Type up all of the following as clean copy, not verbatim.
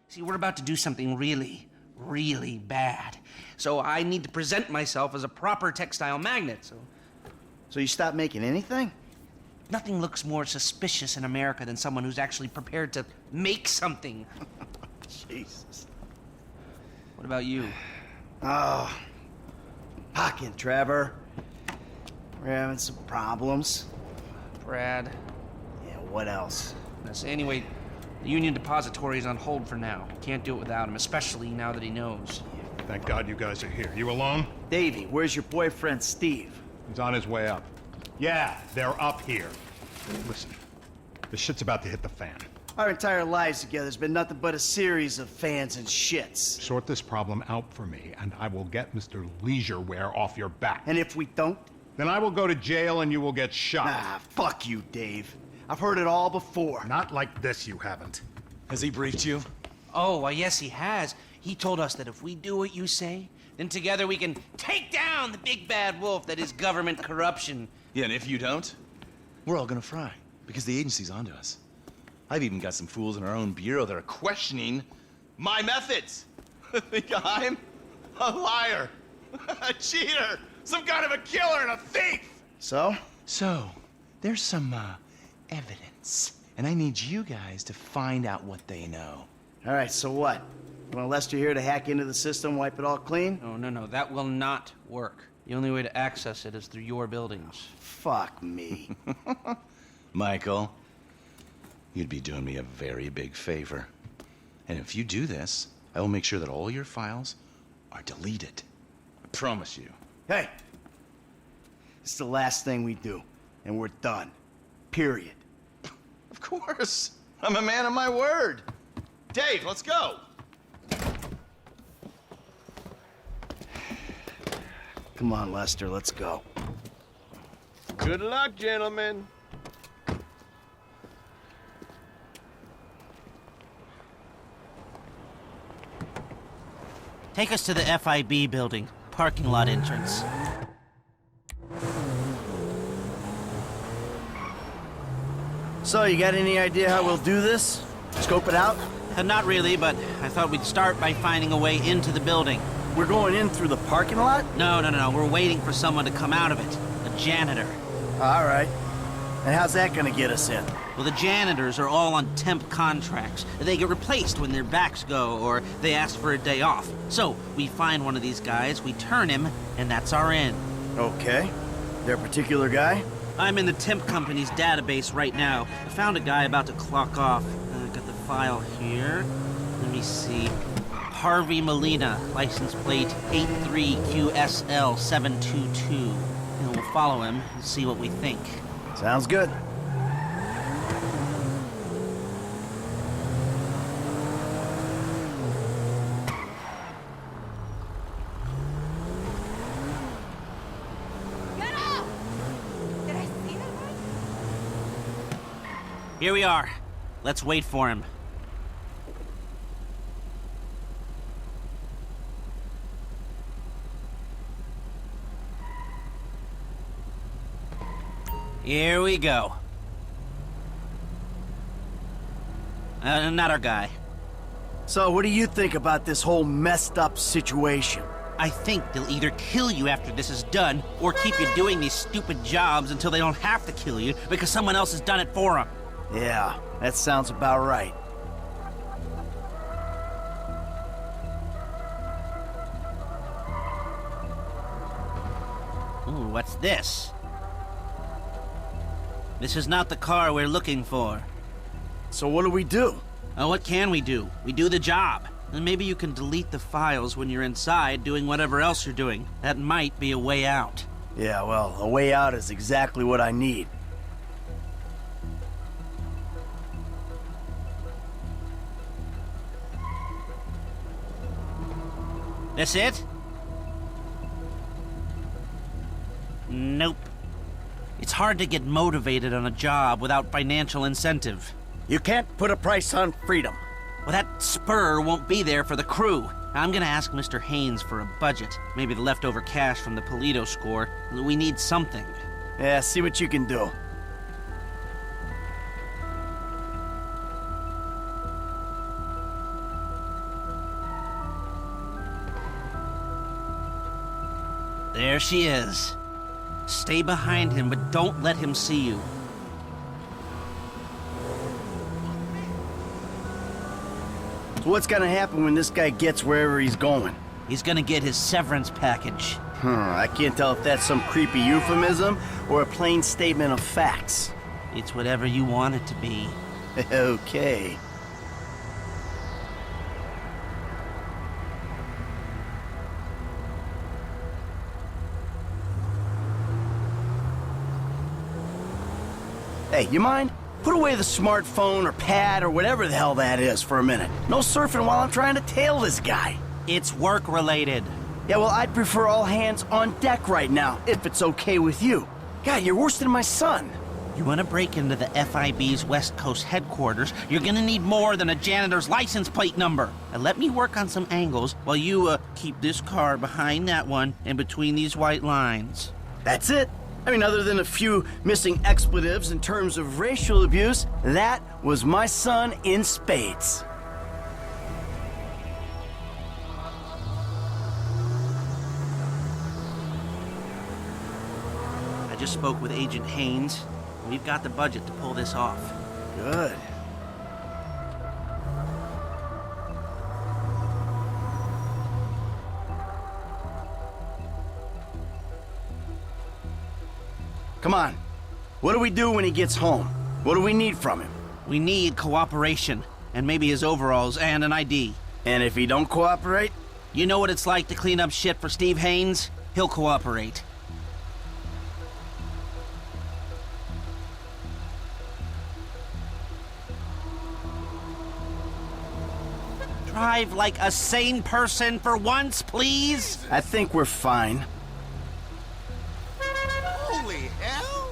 See, we're about to do something really, really bad. So I need to present myself as a proper textile magnet, So you stopped making anything? Nothing looks more suspicious in America than someone who's actually prepared to make something. Jesus. What about you? Oh, pocket, Trevor. We're having some problems. Brad. Yeah, what else? Anyway, the Union Depository is on hold for now. Can't do it without him, especially now that he knows. Thank God you guys are here. You alone? Davey, where's your boyfriend, Steve? He's on his way up. Yeah, they're up here. Listen, this shit's about to hit the fan. Our entire lives together has been nothing but a series of fans and shits. Sort this problem out for me, and I will get Mr. Leisureware off your back. And if we don't? Then I will go to jail and you will get shot. Ah, fuck you, Dave. I've heard it all before. Not like this, you haven't. Has he briefed you? Oh, well, yes, he has. He told us that if we do what you say, then together we can take down the big bad wolf that is government corruption. Yeah, and if you don't, we're all gonna fry, because the agency's onto us. I've even got some fools in our own bureau that are questioning my methods. Think I'm a liar, a cheater, some kind of a killer and a thief. So? So, there's some, evidence, and I need you guys to find out what they know. All right, so what? You want Lester here to hack into the system, wipe it all clean? No, that will not work. The only way to access it is through your buildings. Fuck me. Michael, you'd be doing me a very big favor. And if you do this, I will make sure that all your files are deleted. I promise you. Hey, it's the last thing we do, and we're done. Period. Of course. I'm a man of my word. Dave, let's go. Come on, Lester, let's go. Good luck, gentlemen. Take us to the FIB building, parking lot entrance. So, you got any idea how we'll do this? Scope it out? Not really, but I thought we'd start by finding a way into the building. We're going in through the parking lot? No, we're waiting for someone to come out of it. A janitor. All right. And how's that gonna get us in? Well, the janitors are all on temp contracts. They get replaced when their backs go or they ask for a day off. So, we find one of these guys, we turn him, and that's our in. Okay. There a particular guy? I'm in the temp company's database right now. I found a guy about to clock off. I got the file here. Let me see. Harvey Molina, license plate 83QSL722. And we'll follow him and see what we think. Sounds good. Get up! Did I see that right? Here we are. Let's wait for him. Here we go. Not our guy. So, what do you think about this whole messed up situation? I think they'll either kill you after this is done, or keep you doing these stupid jobs until they don't have to kill you because someone else has done it for them. Yeah, that sounds about right. Ooh, what's this? This is not the car we're looking for. So what do we do? What can we do? We do the job. And maybe you can delete the files when you're inside doing whatever else you're doing. That might be a way out. Yeah, well, a way out is exactly what I need. That's it? Nope. It's hard to get motivated on a job without financial incentive. You can't put a price on freedom. Well, that spur won't be there for the crew. I'm gonna ask Mr. Haynes for a budget. Maybe the leftover cash from the Polito score. We need something. Yeah, see what you can do. There she is. Stay behind him, but don't let him see you. So what's gonna happen when this guy gets wherever he's going? He's gonna get his severance package. I can't tell if that's some creepy euphemism or a plain statement of facts. It's whatever you want it to be. Okay. Hey, you mind? Put away the smartphone or pad or whatever the hell that is for a minute. No surfing while I'm trying to tail this guy. It's work-related. Yeah, well, I'd prefer all hands on deck right now, if it's okay with you. God, you're worse than my son. You want to break into the FIB's West Coast headquarters, you're gonna need more than a janitor's license plate number. And let me work on some angles while you, keep this car behind that one and between these white lines. That's it. I mean, other than a few missing expletives in terms of racial abuse, that was my son in spades. I just spoke with Agent Haynes. We've got the budget to pull this off. Good. Come on. What do we do when he gets home? What do we need from him? We need cooperation, and maybe his overalls and an ID. And if he don't cooperate? You know what it's like to clean up shit for Steve Haynes? He'll cooperate. Drive like a sane person for once, please. I think we're fine. Holy hell!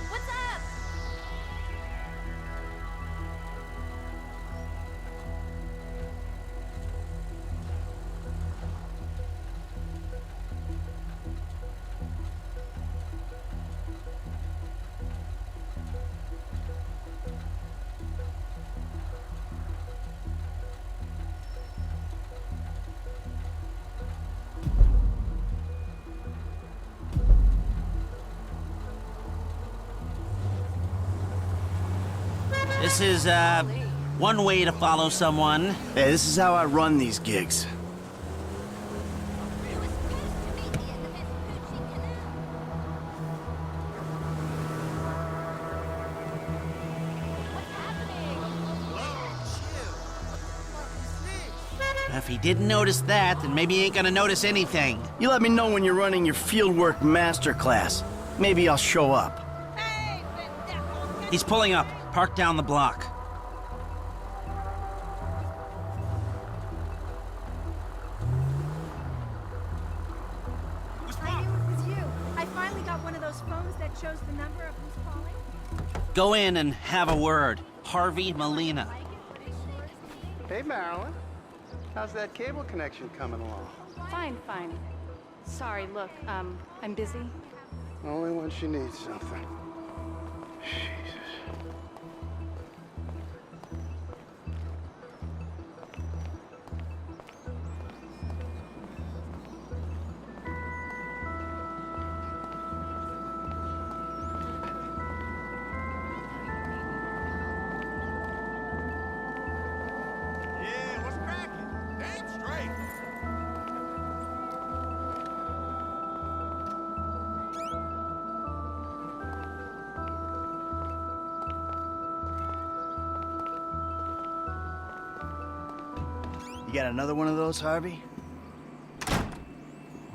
What's up? This is, one way to follow someone. Hey, this is how I run these gigs. It was supposed to be the end of his Gucci canal. What's happening? If he didn't notice that, then maybe he ain't gonna notice anything. You let me know when you're running your fieldwork masterclass. Maybe I'll show up. Hey, pendejo, He's pulling up. Park down the block. I knew it was you. I finally got one of those phones that shows the number of who's calling. Go in and have a word. Harvey Molina. Hey, Marilyn. How's that cable connection coming along? Fine, fine. Sorry, look, I'm busy. Only when she needs something. Jesus. Yeah, what's cracking? Damn straight. You got another one of those, Harvey?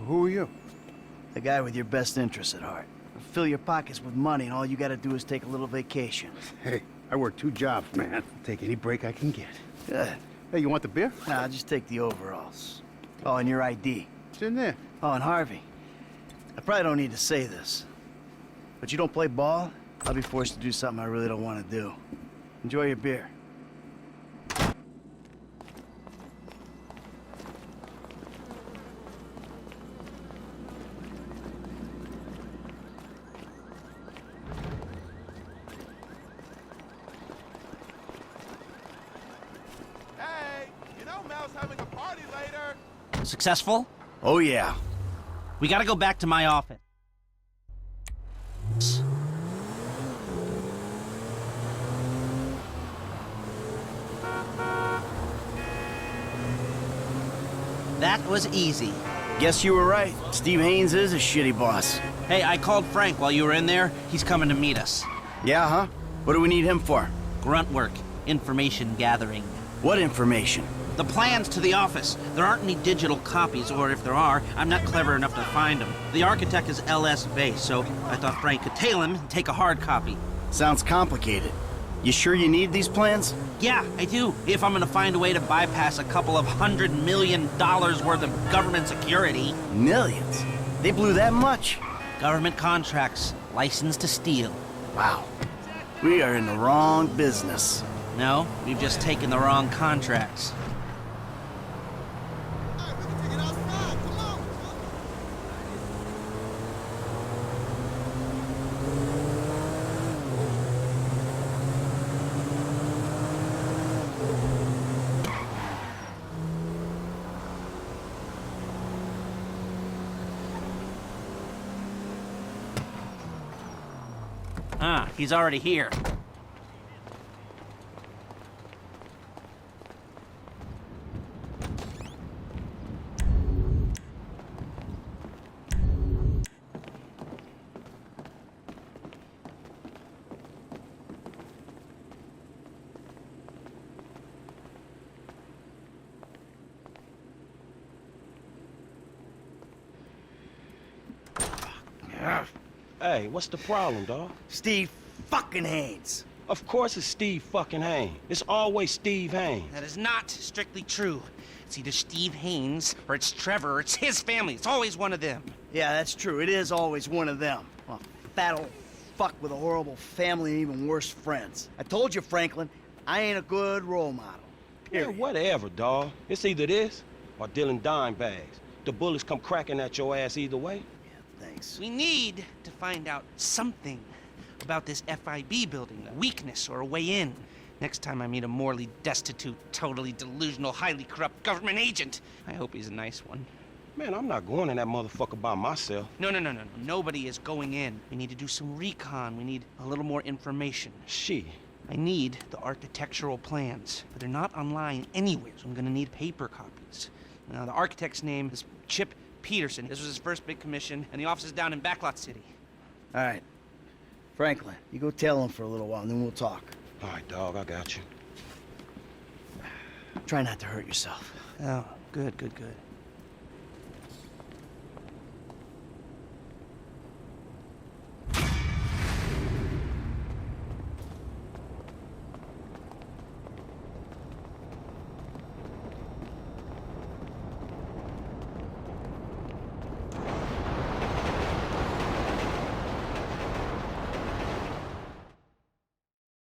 Who are you? The guy with your best interests at heart. Fill your pockets with money, and all you gotta do is take a little vacation. Hey, I work 2 jobs, man. I'll take any break I can get. Good. Hey, you want the beer? Nah, just take the overalls. Oh, and your ID. It's in there. Oh, and Harvey. I probably don't need to say this, but you don't play ball, I'll be forced to do something I really don't want to do. Enjoy your beer. Hey, you know Mel's having a party later. Successful? Oh, yeah. We gotta go back to my office. That was easy. Guess you were right. Steve Haynes is a shitty boss. Hey, I called Frank while you were in there. He's coming to meet us. Yeah, huh? What do we need him for? Grunt work, information gathering. What information? The plans to the office. There aren't any digital copies, or if there are, I'm not clever enough to find them. The architect is L.S. Base, so I thought Frank could tail him and take a hard copy. Sounds complicated. You sure you need these plans? Yeah, I do. If I'm gonna find a way to bypass a couple of $100 million worth of government security. Millions? They blew that much? Government contracts, license to steal. Wow. We are in the wrong business. No, we've just taken the wrong contracts. Ah, he's already here. Hey, what's the problem, dawg? Steve fucking Haynes. Of course it's Steve fucking Haynes. It's always Steve Haynes. That is not strictly true. It's either Steve Haynes, or it's Trevor, or it's his family. It's always one of them. Yeah, that's true. It is always one of them. A fat old fuck with a horrible family and even worse friends. I told you, Franklin, I ain't a good role model. Yeah, Period. whatever, dawg. It's either this or dealing dime bags. The bullets come cracking at your ass either way. Yeah, thanks. We need to find out something about this FIB building, a weakness or a way in. Next time I meet a morally destitute, totally delusional, highly corrupt government agent, I hope he's a nice one. Man, I'm not going in that motherfucker by myself. No. Nobody is going in. We need to do some recon. We need a little more information. Shit. I need the architectural plans, but they're not online anywhere, so I'm gonna need paper copies. Now, the architect's name is Chip Peterson. This was his first big commission, and the office is down in Backlot City. All right. Franklin, you go tell him for a little while, and then we'll talk. All right, dawg, I got you. Try not to hurt yourself. Oh, good.